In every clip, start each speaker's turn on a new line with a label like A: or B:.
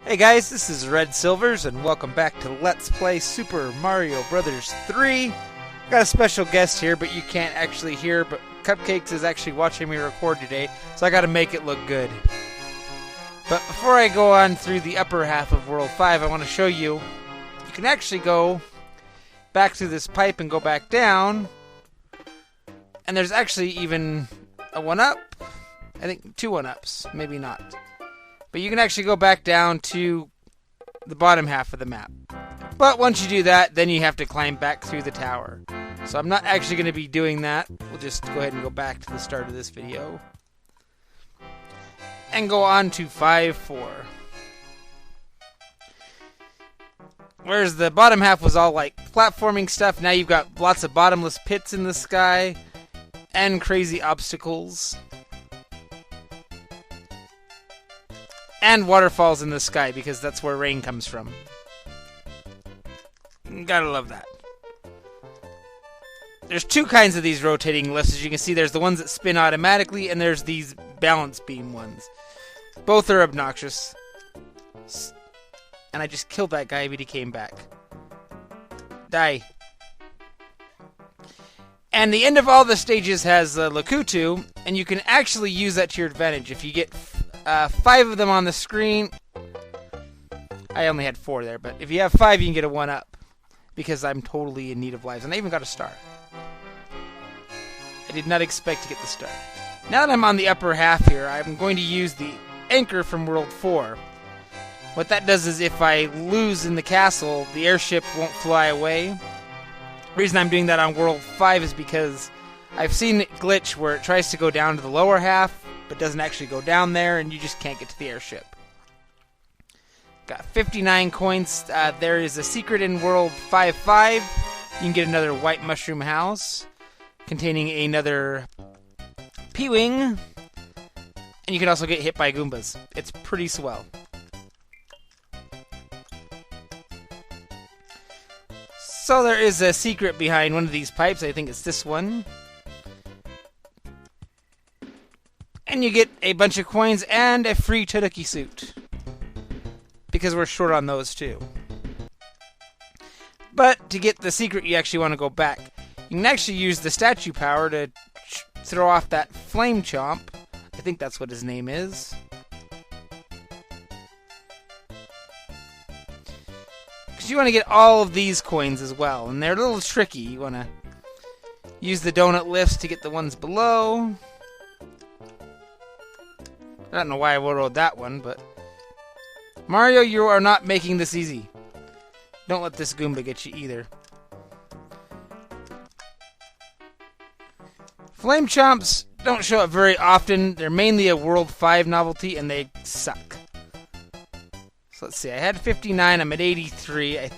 A: Hey guys, this is Red Silvers, and welcome back to Let's Play Super Mario Bros. 3. Got a special guest here, but you can't actually hear, but Cupcakes is actually watching me record today, so I gotta make it look good. But before I go on through the upper half of World 5, I want to show you, you can actually go back through this pipe and go back down, and there's actually even a 1-up, I think 2 1-ups, maybe not. But you can actually go back down to the bottom half of the map. But once you do that, then you have to climb back through the tower. So I'm not actually going to be doing that. We'll just go ahead and go back to the start of this video. And go on to 5-4. Whereas the bottom half was all like platforming stuff, now you've got lots of bottomless pits in the sky. And crazy obstacles. And waterfalls in the sky, because that's where rain comes from. Gotta love that. There's 2 kinds of these rotating lifts. As you can see, there's the ones that spin automatically, and there's these balance beam ones. Both are obnoxious. And I just killed that guy, but he came back. Die. And the end of all the stages has Lakutu, and you can actually use that to your advantage. If you get 5 of them on the screen. I only had 4 there, but if you have 5, you can get a 1-up. Because I'm totally in need of lives. And I even got a star. I did not expect to get the star. Now that I'm on the upper half here, I'm going to use the anchor from World 4. What that does is if I lose in the castle, the airship won't fly away. The reason I'm doing that on World 5 is because I've seen it glitch where it tries to go down to the lower half, but doesn't actually go down there, and you just can't get to the airship. Got 59 coins. There is a secret in World 5-5. You can get another white mushroom house containing another P-Wing. And you can also get hit by Goombas. It's pretty swell. So there is a secret behind one of these pipes. I think it's this one. And you get a bunch of coins and a free Tanuki suit. Because we're short on those too. But to get the secret, you actually want to go back. You can actually use the statue power to throw off that flame chomp. I think that's what his name is. Because you want to get all of these coins as well. And they're a little tricky. You want to use the donut lifts to get the ones below. I don't know why I wrote that one, but... Mario, you are not making this easy. Don't let this Goomba get you either. Flame Chomps don't show up very often. They're mainly a World 5 novelty, and they suck. So let's see. I had 59. I'm at 83. I'm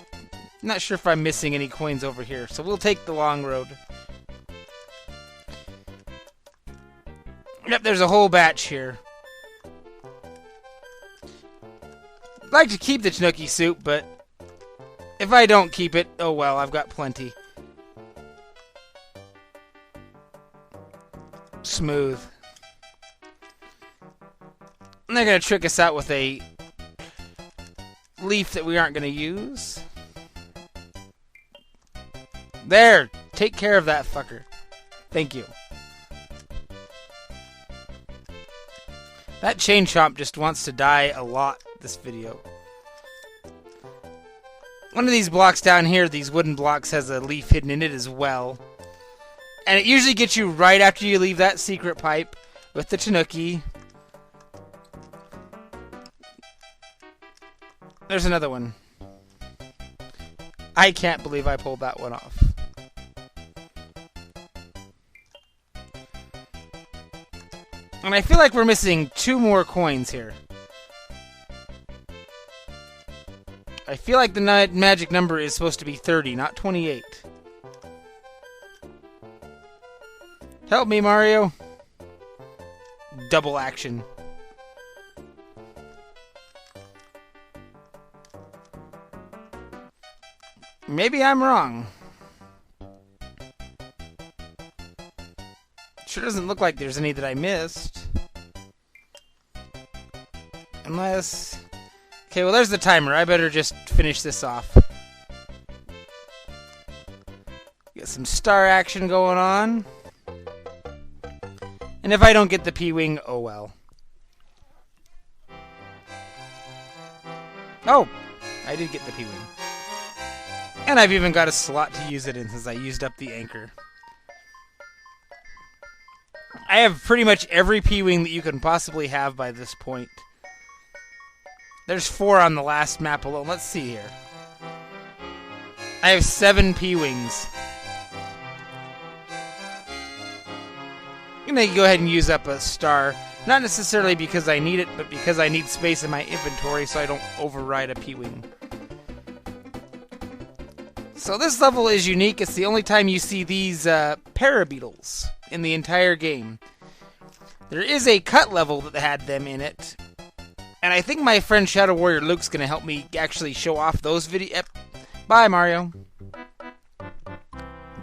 A: not sure if I'm missing any coins over here, so we'll take the long road. Yep, there's a whole batch here. I'd like to keep the Tanuki suit, but if I don't keep it, oh well, I've got plenty. Smooth. And they're going to trick us out with a leaf that we aren't going to use. There! Take care of that fucker. Thank you. That chain chomp just wants to die a lot this video. One of these blocks down here, these wooden blocks, has a leaf hidden in it as well. And it usually gets you right after you leave that secret pipe with the Tanuki. There's another one. I can't believe I pulled that one off. And I feel like we're missing 2 more coins here. I feel like the magic number is supposed to be 30, not 28. Help me, Mario. Double action. Maybe I'm wrong. Sure doesn't look like there's any that I missed. Unless... Okay, well there's the timer. I better just finish this off. Get some star action going on. And if I don't get the P-Wing, oh well. Oh! I did get the P-Wing. And I've even got a slot to use it in since I used up the anchor. I have pretty much every P-Wing that you can possibly have by this point. There's 4 on the last map alone. Let's see here. I have 7 P-Wings. I'm going to go ahead and use up a star. Not necessarily because I need it, but because I need space in my inventory so I don't override a P-Wing. So this level is unique. It's the only time you see these parabeetles in the entire game. There is a cut level that had them in it. And I think my friend Shadow Warrior Luke's going to help me actually show off those videos. Bye, Mario.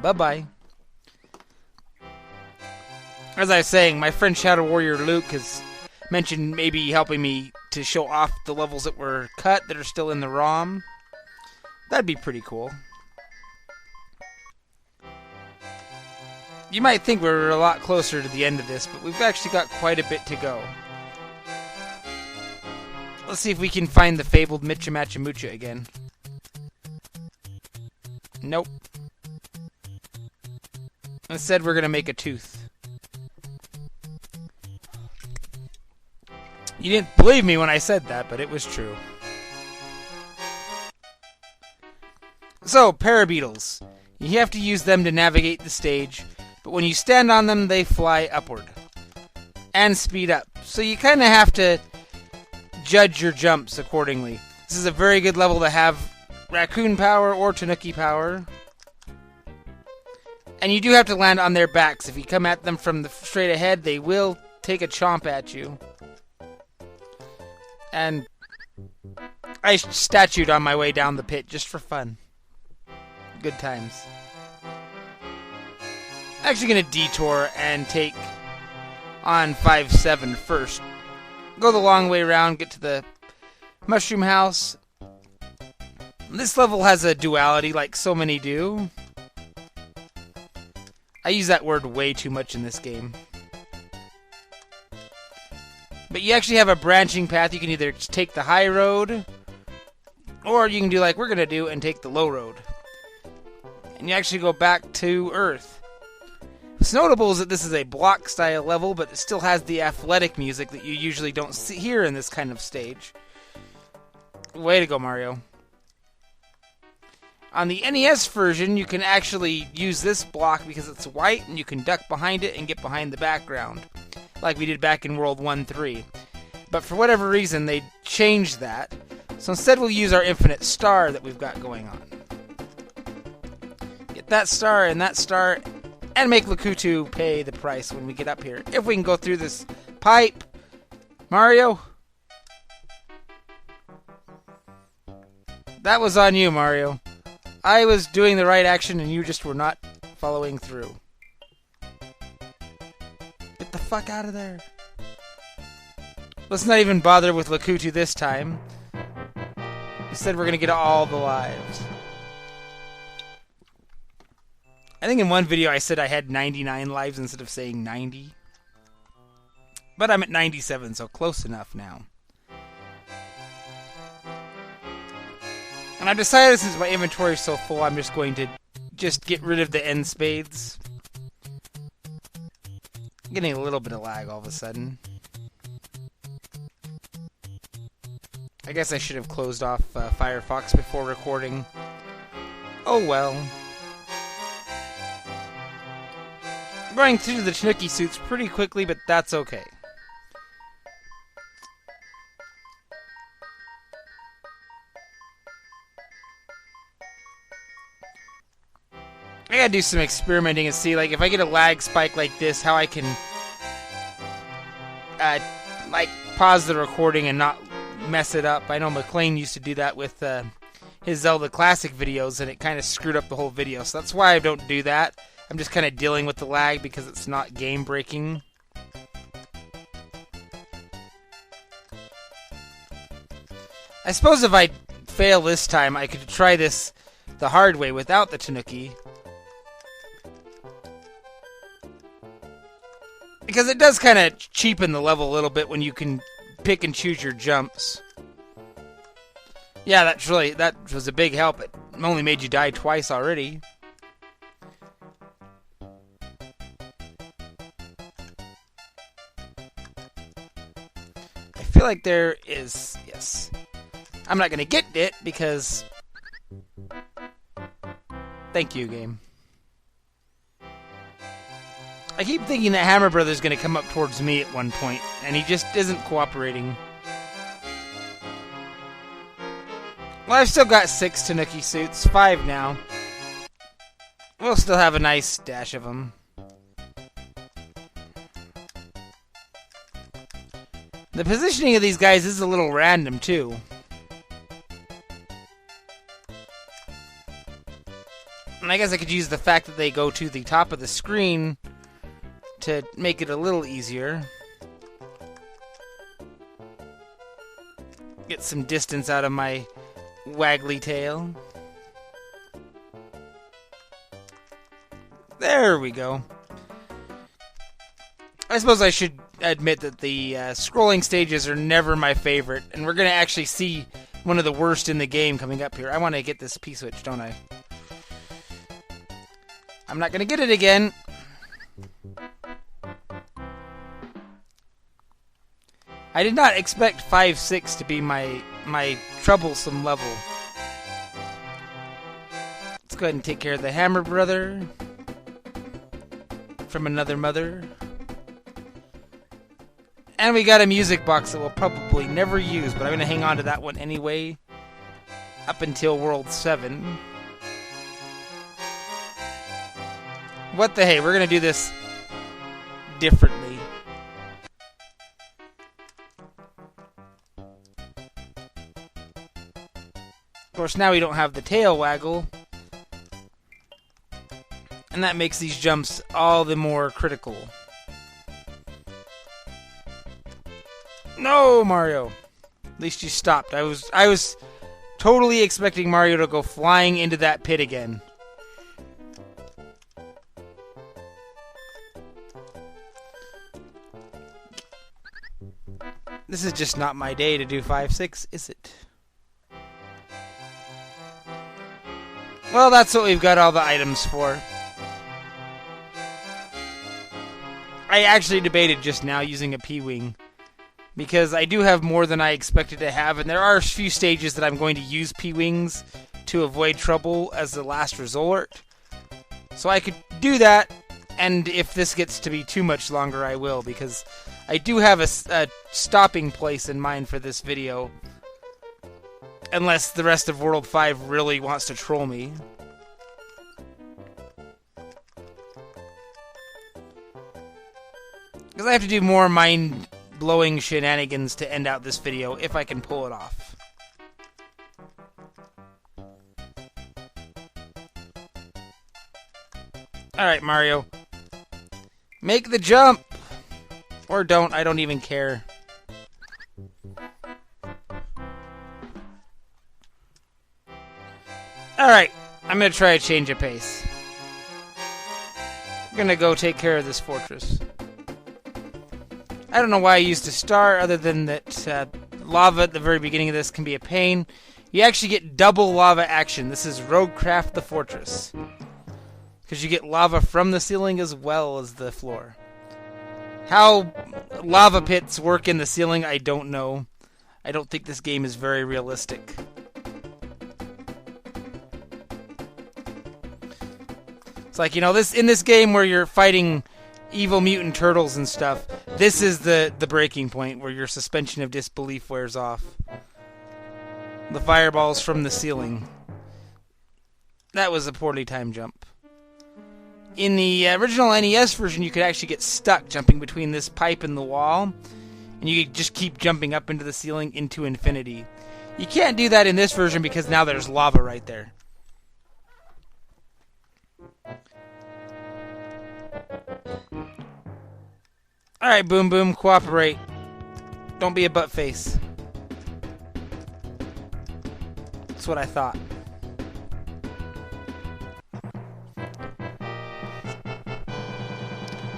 A: Bye-bye. As I was saying, my friend Shadow Warrior Luke has mentioned maybe helping me to show off the levels that were cut that are still in the ROM. That'd be pretty cool. You might think we're a lot closer to the end of this, but we've actually got quite a bit to go. Let's see if we can find the fabled Mitcha Matcha Moocha again. Nope. Instead, we're going to make a tooth. You didn't believe me when I said that, but it was true. So, parabeetles. You have to use them to navigate the stage, but when you stand on them, they fly upward. And speed up. So you kind of have to judge your jumps accordingly. This is a very good level to have raccoon power or tanuki power. And you do have to land on their backs. If you come at them from the straight ahead, they will take a chomp at you. And I statued on my way down the pit just for fun. Good times. I'm actually going to detour and take on 5-7 first. Go the long way around, get to the mushroom house. This level has a duality like so many do. I use that word way too much in this game. But you actually have a branching path. You can either take the high road, or you can do like we're going to do and take the low road. And you actually go back to Earth. What's notable is that this is a block-style level, but it still has the athletic music that you usually don't hear in this kind of stage. Way to go, Mario. On the NES version, you can actually use this block because it's white, and you can duck behind it and get behind the background, like we did back in World 1-3. But for whatever reason, they changed that. So instead, we'll use our infinite star that we've got going on. Get that star, and make Lakutu pay the price when we get up here. If we can go through this pipe. Mario? That was on you, Mario. I was doing the right action and you just were not following through. Get the fuck out of there. Let's not even bother with Lakutu this time. Instead, we're going to get all the lives. I think in one video I said I had 99 lives instead of saying 90. But I'm at 97, so close enough now. And I decided since my inventory is so full, I'm just going to get rid of the end spades. I'm getting a little bit of lag all of a sudden. I guess I should have closed off Firefox before recording. Oh well. I'm going through the Tanuki suits pretty quickly, but that's okay. I gotta do some experimenting and see, like, if I get a lag spike like this, how I can, pause the recording and not mess it up. I know McLean used to do that with his Zelda Classic videos, and it kind of screwed up the whole video. So that's why I don't do that. I'm just kind of dealing with the lag because it's not game-breaking. I suppose if I fail this time, I could try this the hard way without the Tanuki. Because it does kind of cheapen the level a little bit when you can pick and choose your jumps. Yeah, that was a big help. It only made you die twice already. I feel like there is... Yes. I'm not going to get it because... Thank you, game. I keep thinking that Hammer Brother's going to come up towards me at one point, and he just isn't cooperating. Well, I've still got 6 Tanuki suits, 5 now. We'll still have a nice stash of them. The positioning of these guys is a little random, too. And I guess I could use the fact that they go to the top of the screen to make it a little easier. Get some distance out of my waggly tail. There we go. I suppose I should admit that the scrolling stages are never my favorite, and we're going to actually see one of the worst in the game coming up here. I want to get this P-switch, don't I? I'm not going to get it again. I did not expect 5-6 to be my troublesome level. Let's go ahead and take care of the Hammer Brother from another mother. And we got a music box that we'll probably never use, but I'm going to hang on to that one anyway up until World 7. What the hey, we're going to do this differently. Of course, now we don't have the tail waggle. And that makes these jumps all the more critical. No, Mario! At least you stopped. I was totally expecting Mario to go flying into that pit again. This is just not my day to do 5-6, is it? Well, that's what we've got all the items for. I actually debated just now using a P-Wing, because I do have more than I expected to have, and there are a few stages that I'm going to use P-Wings to avoid trouble as the last resort. So I could do that, and if this gets to be too much longer, I will, because I do have a stopping place in mind for this video. Unless the rest of World 5 really wants to troll me. Because I have to do more mind-blowing shenanigans to end out this video, if I can pull it off. Alright, Mario. Make the jump! Or don't, I don't even care. Alright, I'm gonna try a change of pace. I'm gonna go take care of this fortress. I don't know why I used a star, other than that lava at the very beginning of this can be a pain. You actually get double lava action. This is Roguecraft the Fortress. Because you get lava from the ceiling as well as the floor. How lava pits work in the ceiling, I don't know. I don't think this game is very realistic. It's like, you know, in this game where you're fighting evil mutant turtles and stuff, this is the breaking point where your suspension of disbelief wears off. The fireballs from the ceiling. That was a poorly timed jump. In the original NES version, you could actually get stuck jumping between this pipe and the wall, and you could just keep jumping up into the ceiling into infinity. You can't do that in this version because now there's lava right there. Alright, Boom Boom, cooperate. Don't be a butt face. That's what I thought.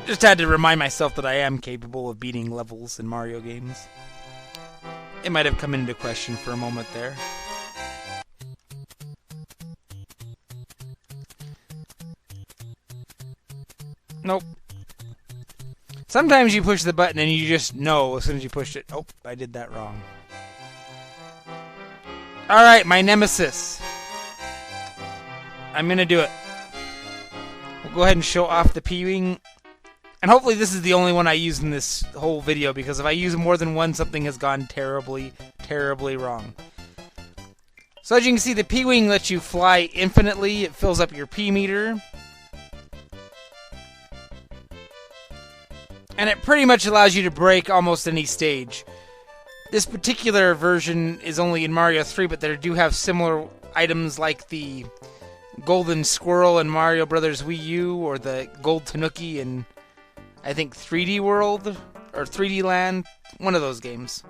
A: Just had to remind myself that I am capable of beating levels in Mario games. It might have come into question for a moment there. Nope. Sometimes you push the button and you just know as soon as you push it. Oh, I did that wrong. Alright, my nemesis. I'm gonna do it. We'll go ahead and show off the P-Wing. And hopefully this is the only one I use in this whole video, because if I use more than one, something has gone terribly, terribly wrong. So as you can see, the P-Wing lets you fly infinitely. It fills up your P-meter. And it pretty much allows you to break almost any stage. This particular version is only in Mario 3, but they do have similar items like the Golden Squirrel in Mario Bros. Wii U, or the Gold Tanuki in, I think, 3D World, or 3D Land, one of those games.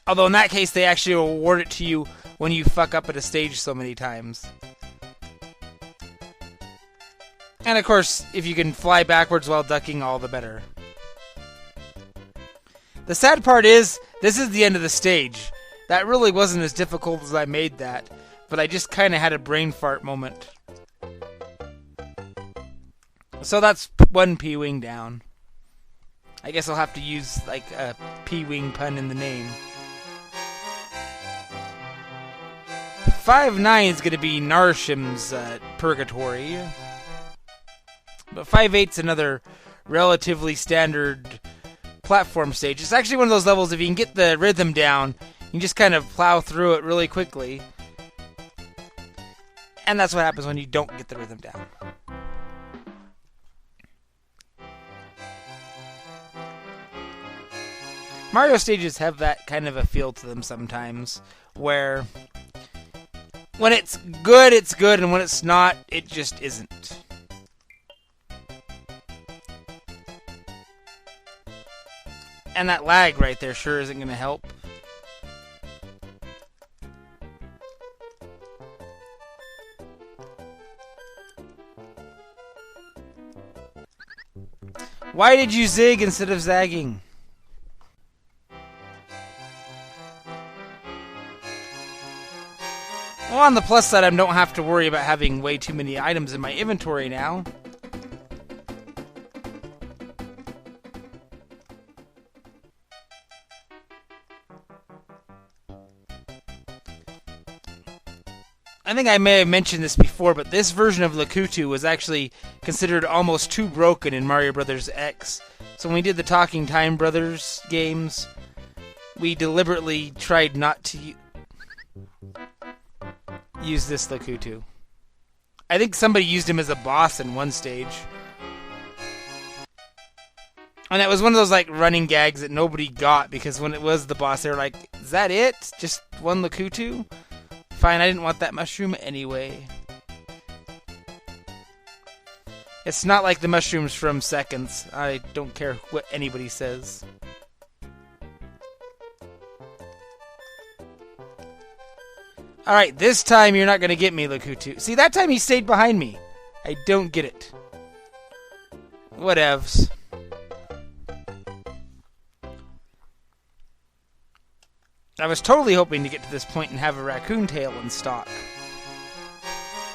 A: Although in that case, they actually award it to you when you fuck up at a stage so many times. And of course, if you can fly backwards while ducking, all the better. The sad part is, this is the end of the stage. That really wasn't as difficult as I made that, but I just kind of had a brain fart moment. So that's one P-Wing down. I guess I'll have to use, like, a P-Wing pun in the name. 5-9 is going to be Narshim's Purgatory. But 5-8's another relatively standard platform stage. It's actually one of those levels, if you can get the rhythm down, you can just kind of plow through it really quickly. And that's what happens when you don't get the rhythm down. Mario stages have that kind of a feel to them sometimes, where when it's good, and when it's not, it just isn't. And that lag right there sure isn't going to help. Why did you zig instead of zagging? Well, on the plus side, I don't have to worry about having way too many items in my inventory now. I think I may have mentioned this before, but this version of Lakutu was actually considered almost too broken in Mario Bros. X. So when we did the Talking Time Brothers games, we deliberately tried not to use this Lakutu. I think somebody used him as a boss in one stage. And that was one of those like running gags that nobody got, because when it was the boss, they were like, "Is that it? Just one Lakutu?" Fine, I didn't want that mushroom anyway. It's not like the mushrooms from Seconds. I don't care what anybody says. Alright, this time you're not going to get me, Lakutu. See, that time he stayed behind me. I don't get it. Whatevs. I was totally hoping to get to this point and have a raccoon tail in stock.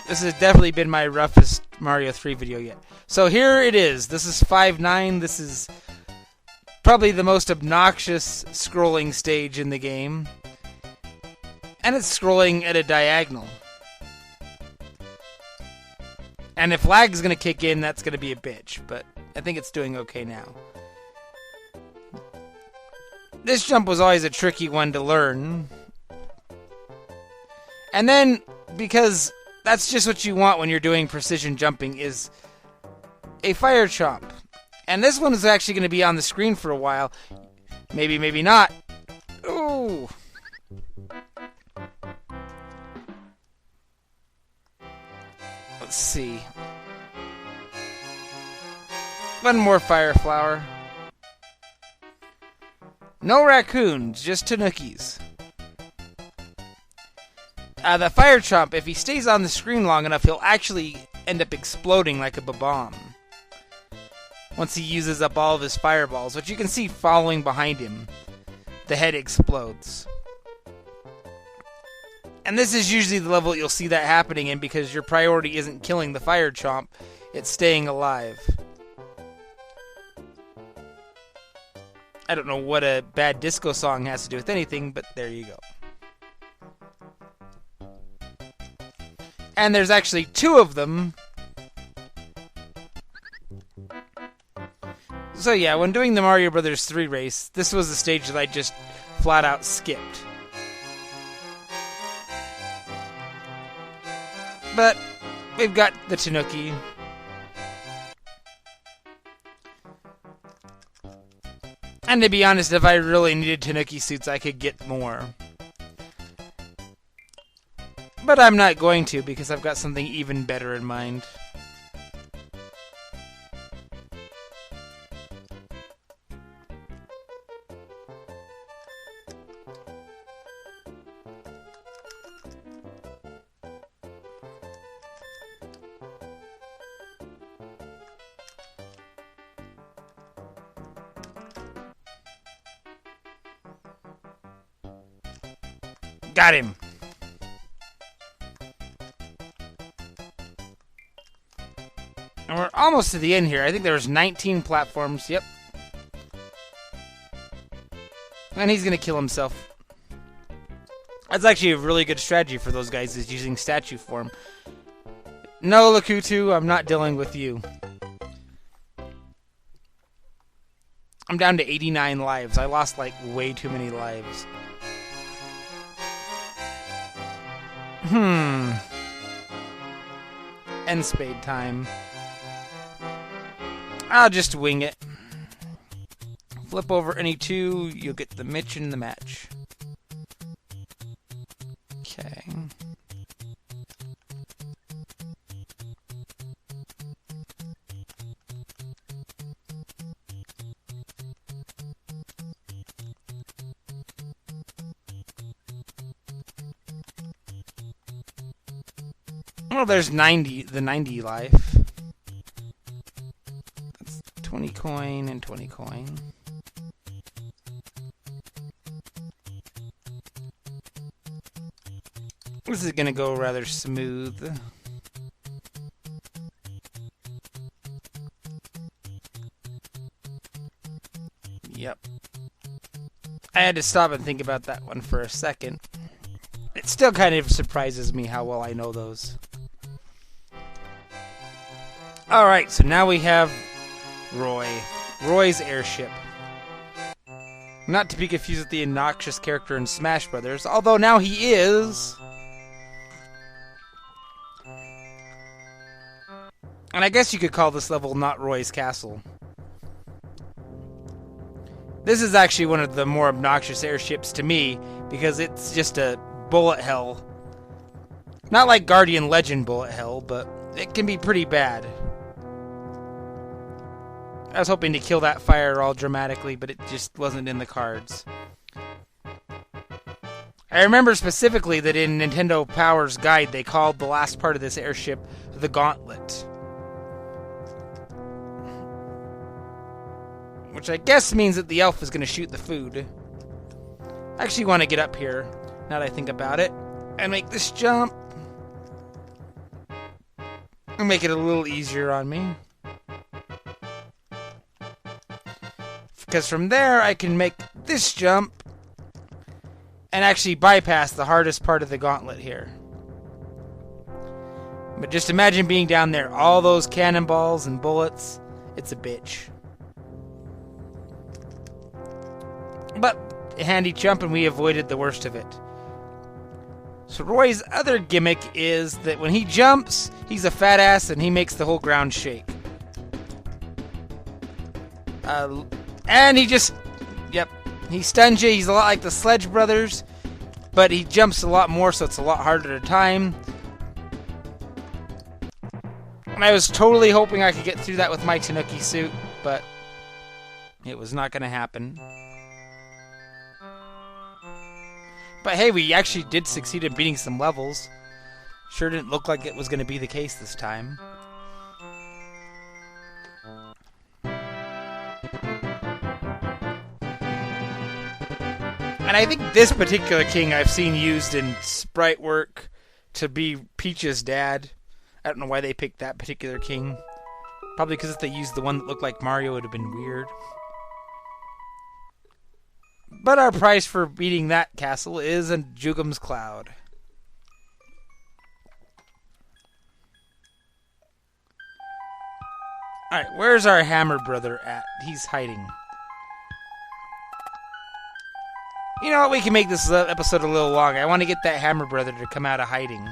A: This has definitely been my roughest Mario 3 video yet. So here it is. This is 5-9. This is probably the most obnoxious scrolling stage in the game. And it's scrolling at a diagonal. And if lag is going to kick in, that's going to be a bitch. But I think it's doing okay now. This jump was always a tricky one to learn. And then, because that's just what you want when you're doing precision jumping, is a fire chomp. And this one is actually going to be on the screen for a while. Maybe, maybe not. Ooh. Let's see. One more fire flower. No raccoons, just tanukis. The Fire Chomp, if he stays on the screen long enough, he'll actually end up exploding like a bomb. Once he uses up all of his fireballs, which you can see following behind him, the head explodes. And this is usually the level you'll see that happening in because your priority isn't killing the Fire Chomp, it's staying alive. I don't know what a bad disco song has to do with anything, but there you go. And there's actually 2 of them. So yeah, when doing the Mario Brothers 3 race, this was the stage that I just flat out skipped. But we've got the Tanuki. And to be honest, if I really needed Tanuki suits, I could get more. But I'm not going to because I've got something even better in mind. Got him! And we're almost to the end here. I think there's 19 platforms. Yep. And he's gonna kill himself. That's actually a really good strategy for those guys, is using statue form. No, Lakutu, I'm not dealing with you. I'm down to 89 lives. I lost, like, way too many lives. End spade time. I'll just wing it. Flip over any 2, you'll get the Mitch in the match. Okay. Well, there's 90, the 90 life. That's 20 coin and 20 coin. This is gonna go rather smooth. Yep. I had to stop and think about that one for a second. It still kind of surprises me how well I know those. Alright, so now we have Roy. Roy's airship. Not to be confused with the obnoxious character in Smash Brothers, although now he is. And I guess you could call this level not Roy's Castle. This is actually one of the more obnoxious airships to me, because it's just a bullet hell. Not like Guardian Legend bullet hell, but it can be pretty bad. I was hoping to kill that fire all dramatically, but it just wasn't in the cards. I remember specifically that in Nintendo Power's guide, they called the last part of this airship the Gauntlet. Which I guess means that the elf is going to shoot the food. I actually want to get up here, now that I think about it, and make this jump. And make it a little easier on me. Because from there, I can make this jump and actually bypass the hardest part of the gauntlet here. But just imagine being down there, all those cannonballs and bullets. It's a bitch. But a handy jump, and we avoided the worst of it. So Roy's other gimmick is that when he jumps, he's a fat ass and he makes the whole ground shake. And he just, yep, he stuns you. He's a lot like the Sledge Brothers, but he jumps a lot more, so it's a lot harder to time. And I was totally hoping I could get through that with my Tanuki suit, but it was not going to happen. But hey, we actually did succeed in beating some levels. Sure didn't look like it was going to be the case this time. And I think this particular king I've seen used in sprite work to be Peach's dad. I don't know why they picked that particular king. Probably because if they used the one that looked like Mario, it would have been weird. But our price for beating that castle is a Jugum's Cloud. Alright, where's our hammer brother at? He's hiding. You know what? We can make this episode a little long. I want to get that hammer brother to come out of hiding.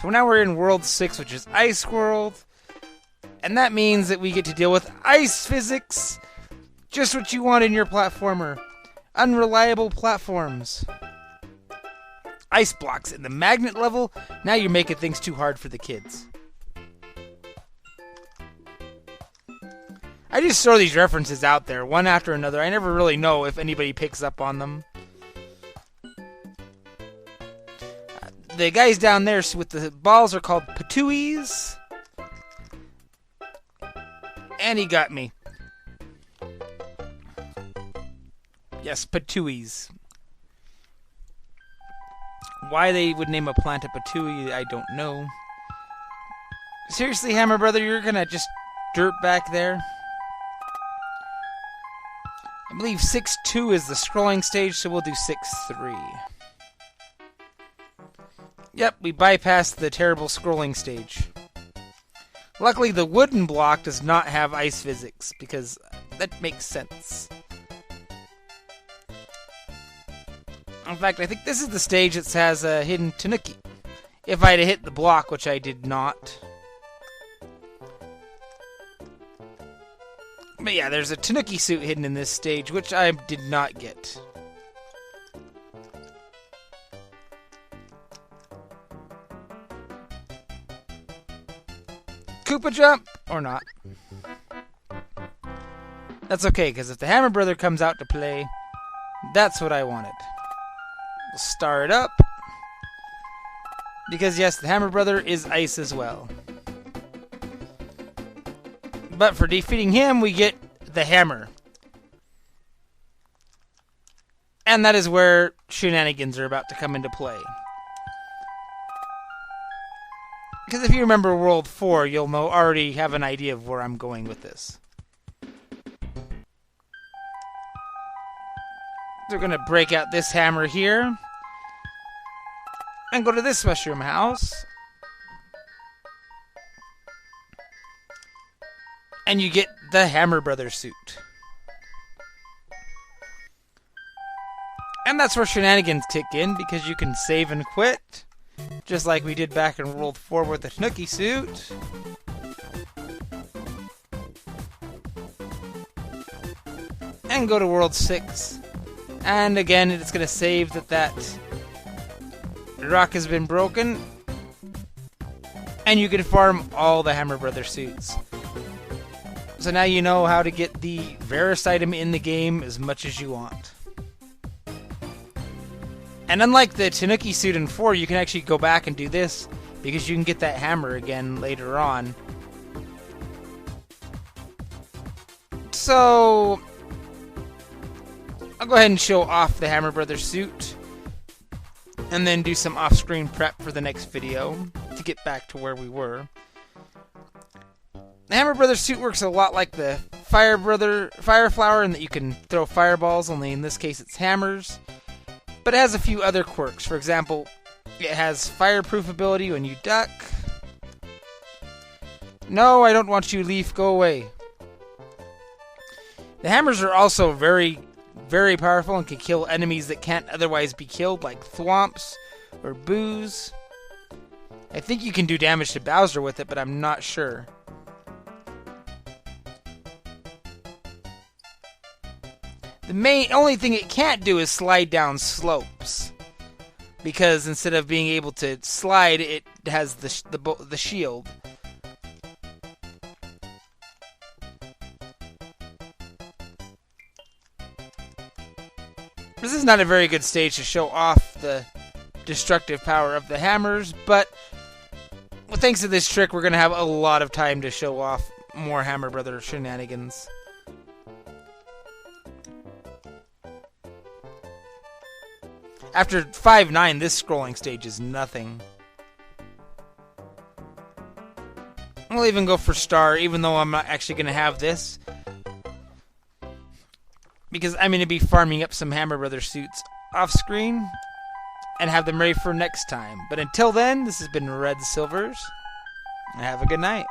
A: So now we're in World 6, which is Ice World. And that means that we get to deal with ice physics. Just what you want in your platformer. Unreliable platforms. Ice blocks in the magnet level. Now you're making things too hard for the kids. I just throw these references out there, one after another. I never really know if anybody picks up on them. The guys down there with the balls are called Patooies. And he got me. Yes, Patooies. Why they would name a plant a Patooie, I don't know. Seriously, Hammer Brother, you're gonna just dirt back there? I believe 6-2 is the scrolling stage, so we'll do 6-3. Yep, we bypassed the terrible scrolling stage. Luckily, the wooden block does not have ice physics, because that makes sense. In fact, I think this is the stage that has a hidden Tanuki. If I had hit the block, which I did not. But yeah, there's a Tanuki suit hidden in this stage, which I did not get. Koopa jump, or not. That's okay, because if the Hammer Brother comes out to play, that's what I wanted. We'll star it up. Because yes, the Hammer Brother is ice as well. But for defeating him, we get the hammer. And that is where shenanigans are about to come into play. Because if you remember World 4, you'll already have an idea of where I'm going with this. They're going to break out this hammer here. And go to this mushroom house. And you get the Hammer Brother suit. And that's where shenanigans kick in, because you can save and quit. Just like we did back in World 4 with the Tanuki suit. And go to World 6. And again, it's going to save that rock has been broken. And you can farm all the Hammer Brother suits. So now you know how to get the rarest item in the game as much as you want. And unlike the Tanuki suit in 4, you can actually go back and do this, because you can get that hammer again later on. So I'll go ahead and show off the Hammer Brother suit, and then do some off-screen prep for the next video to get back to where we were. The Hammer Brother suit works a lot like the Fire Flower in that you can throw fireballs, only in this case it's hammers. But it has a few other quirks. For example, it has fireproof ability when you duck. No, I don't want you, Leaf. Go away. The hammers are also very, very powerful and can kill enemies that can't otherwise be killed, like thwomps or boos. I think you can do damage to Bowser with it, but I'm not sure. The only thing it can't do is slide down slopes, because instead of being able to slide, it has the shield. This is not a very good stage to show off the destructive power of the hammers, but well, thanks to this trick, we're going to have a lot of time to show off more Hammer Brothers shenanigans. After 5-9, this scrolling stage is nothing. I'll even go for star, even though I'm not actually going to have this. Because I'm going to be farming up some Hammer Brothers suits off screen and have them ready for next time. But until then, this has been Red Silvers, and have a good night.